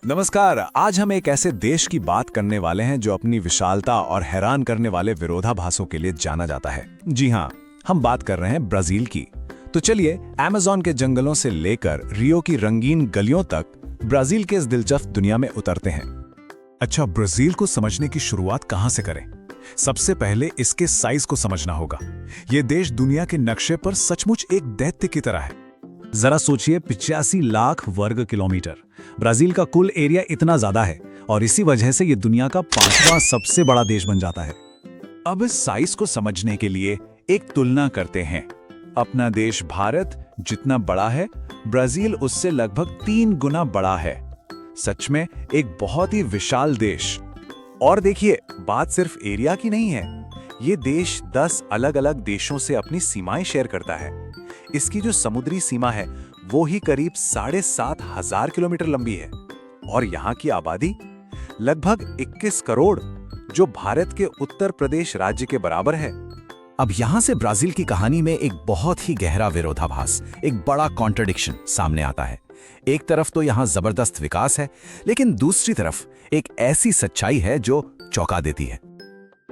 नमस्कार। आज हम एक ऐसे देश की बात करने वाले हैं जो अपनी विशालता और हैरान करने वाले विरोधाभासों के लिए जाना जाता है। जी हाँ, हम बात कर रहे हैं ब्राजील की। तो चलिए अमेज़न के जंगलों से लेकर रियो की रंगीन गलियों तक ब्राजील के इस दिलचस्प दुनिया में उतरते हैं। अच्छा, ब्राजील को समझने की शुरुआत कहां से करें? सबसे पहले इसके साइज को समझना होगा। यह देश दुनिया के नक्शे पर सचमुच एक दैत्य की तरह है। जरा सोचिए, 85 लाख वर्ग किलोमीटर। ब्राजील का कुल एरिया इतना ज्यादा है और इसी वजह से ये दुनिया का 5वां सबसे बड़ा देश बन जाता है। अब इस साइज को समझने के लिए एक तुलना करते हैं। अपना देश भारत जितना बड़ा है, ब्राजील उससे लगभग 3 गुना बड़ा है। सच में एक बहुत ही विशाल देश। और देखिए, बात सिर्फ एरिया की नहीं है। ये देश 10 अलग-अलग देशों से अपनी सीमाएं शेयर करता है। इसकी जो समुद्री सीमा है वो ही करीब 7,500 किलोमीटर लंबी है और यहाँ की आबादी लगभग 21 करोड़, जो भारत के उत्तर प्रदेश राज्य के बराबर है। अब यहाँ से ब्राजील की कहानी में एक बहुत ही गहरा विरोधाभास, एक बड़ा कॉन्ट्रडिक्शन सामने आता है। एक तरफ तो यहाँ जबरदस्त विकास है, लेकिन दूसरी तरफ एक ऐसी सच्चाई है जो चौंका देती है।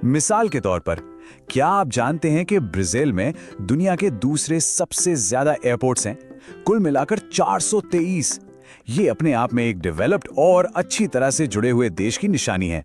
मिसाल के तौर पर, क्या आप जानते हैं कि ब्राजील में दुनिया के दूसरे सबसे ज्यादा एयरपोर्ट्स हैं? कुल मिलाकर 423। ये अपने आप में एक डेवलप्ड और अच्छी तरह से जुड़े हुए देश की निशानी है।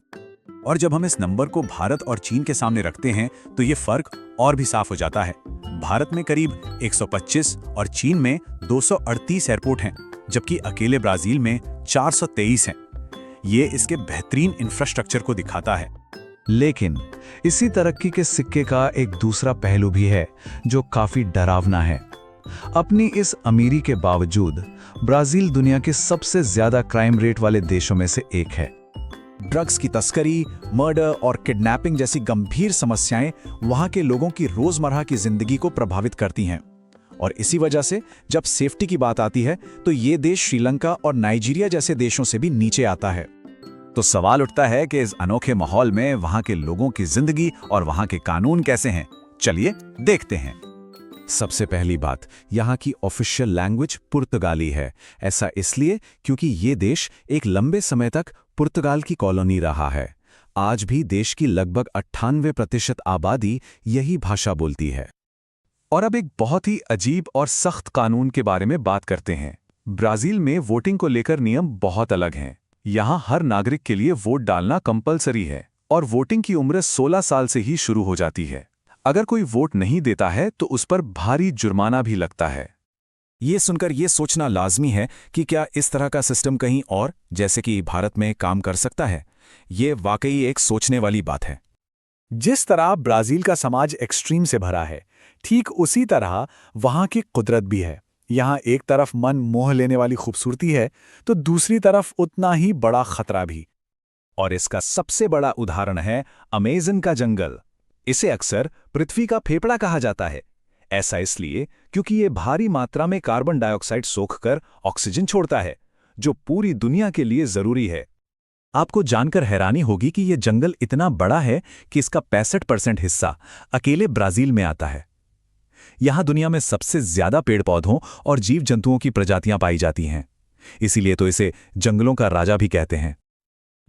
और जब हम इस नंबर को भारत और चीन के सामने रखते हैं तो ये फर्क और भी साफ हो जाता है। भारत में करीब 125 और चीन में 238 एयरपोर्ट हैं, जबकि अकेले ब्राजील में 423 हैं। ये इसके बेहतरीन इंफ्रास्ट्रक्चर को दिखाता है। लेकिन इसी तरक्की के सिक्के का एक दूसरा पहलू भी है जो काफी डरावना है। अपनी इस अमीरी के बावजूद ब्राजील दुनिया के सबसे ज्यादा क्राइम रेट वाले देशों में से एक है। ड्रग्स की तस्करी, मर्डर और किडनैपिंग जैसी गंभीर समस्याएं वहां के लोगों की रोजमर्रा की जिंदगी को प्रभावित करती हैं। और इसी वजह से जब सेफ्टी की बात आती है तो ये देश श्रीलंका और नाइजीरिया जैसे देशों से भी नीचे आता है। तो सवाल उठता है कि इस अनोखे माहौल में वहां के लोगों की जिंदगी और वहां के कानून कैसे हैं? चलिए देखते हैं। सबसे पहली बात, यहाँ की ऑफिशियल लैंग्वेज पुर्तगाली है। ऐसा इसलिए क्योंकि ये देश एक लंबे समय तक पुर्तगाल की कॉलोनी रहा है। आज भी देश की लगभग 98% आबादी यही भाषा बोलती है। और अब एक बहुत ही अजीब और सख्त कानून के बारे में बात करते हैं। ब्राजील में वोटिंग को लेकर नियम बहुत अलग हैं। यहाँ हर नागरिक के लिए वोट डालना कंपलसरी है और वोटिंग की उम्र 16 साल से ही शुरू हो जाती है। अगर कोई वोट नहीं देता है तो उस पर भारी जुर्माना भी लगता है। ये सुनकर ये सोचना लाजमी है कि क्या इस तरह का सिस्टम कहीं और, जैसे कि भारत में, काम कर सकता है? ये वाकई एक सोचने वाली बात है। जिस तरह ब्राजील का समाज एक्सट्रीम से भरा है, ठीक उसी तरह वहाँ की कुदरत भी है। यहाँ एक तरफ मन मोह लेने वाली खूबसूरती है तो दूसरी तरफ उतना ही बड़ा खतरा भी। और इसका सबसे बड़ा उदाहरण है अमेज़न का जंगल। इसे अक्सर पृथ्वी का फेफड़ा कहा जाता है। ऐसा इसलिए क्योंकि ये भारी मात्रा में कार्बन डाइऑक्साइड सोखकर ऑक्सीजन छोड़ता है, जो पूरी दुनिया के लिए जरूरी है। आपको जानकर हैरानी होगी कि यह जंगल इतना बड़ा है कि इसका 65% हिस्सा अकेले ब्राजील में आता है। यहां दुनिया में सबसे ज्यादा पेड़ पौधों और जीव जंतुओं की प्रजातियां पाई जाती हैं। इसीलिए तो इसे जंगलों का राजा भी कहते हैं।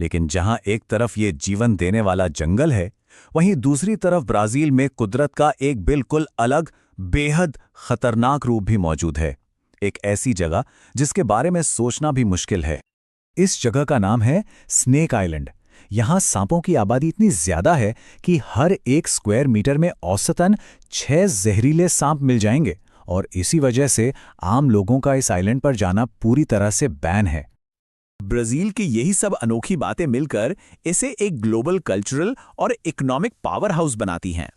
लेकिन जहां एक तरफ ये जीवन देने वाला जंगल है, वहीं दूसरी तरफ ब्राजील में कुदरत का एक बिल्कुल अलग, बेहद खतरनाक रूप भी मौजूद है। एक ऐसी जगह जिसके बारे में सोचना भी मुश्किल है। इस जगह का नाम है स्नेक आइलैंड। यहां सांपों की आबादी इतनी ज्यादा है कि हर 1 स्क्वायर मीटर में औसतन 6 जहरीले सांप मिल जाएंगे और इसी वजह से आम लोगों का इस आइलैंड पर जाना पूरी तरह से बैन है। ब्राजील की यही सब अनोखी बातें मिलकर इसे एक ग्लोबल कल्चरल और इकोनॉमिक पावर हाउस बनाती हैं।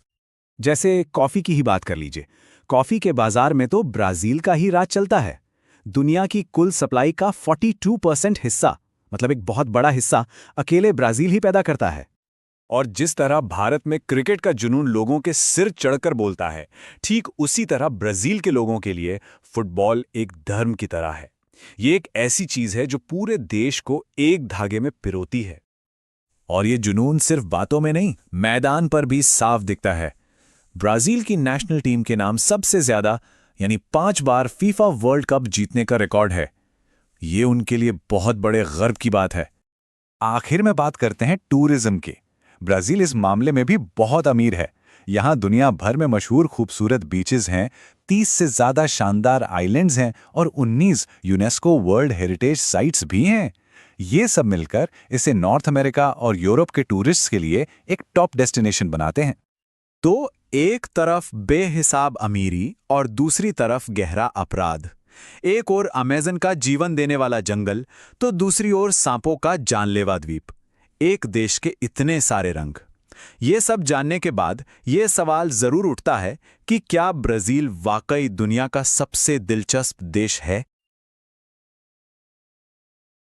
जैसे कॉफी की ही बात कर लीजिए। कॉफी के बाजार में तो ब्राजील का ही राज चलता है। दुनिया की कुल सप्लाई का 42% हिस्सा, मतलब एक बहुत बड़ा हिस्सा, अकेले ब्राजील ही पैदा करता है। और जिस तरह भारत में क्रिकेट का जुनून लोगों के सिर चढ़कर बोलता है, ठीक उसी तरह ब्राजील के लोगों के लिए फुटबॉल एक धर्म की तरह है। ये एक ऐसी चीज है जो पूरे देश को एक धागे में पिरोती है। और ये जुनून सिर्फ बातों में नहीं, मैदान पर भी साफ दिखता है। ब्राजील की नेशनल टीम के नाम सबसे ज्यादा, यानी 5 बार फीफा वर्ल्ड कप जीतने का रिकॉर्ड है। ये उनके लिए बहुत बड़े गर्व की बात है। आखिर में बात करते हैं टूरिज्म की। ब्राजील इस मामले में भी बहुत अमीर है। यहाँ दुनिया भर में मशहूर खूबसूरत बीचेस हैं, 30 से ज़्यादा शानदार आइलैंड्स हैं और 19 यूनेस्को वर्ल्ड हेरिटेज साइट्स भी हैं। ये सब मिलकर इसे नॉर्थ अमेरिका और यूरोप के टूरिस्ट्स के लिए एक टॉप डेस्टिनेशन बनाते हैं। तो एक तरफ बेहिसाब अमीरी और दूसरी तरफ गहरा अपराध। एक ओर अमेज़न का जीवन देने वाला जंगल, तो दूसरी ओर सांपों का जानलेवा द्वीप। एक देश के इतने सारे रंग। ये सब जानने के बाद ये सवाल जरूर उठता है कि क्या ब्राजील वाकई दुनिया का सबसे दिलचस्प देश है?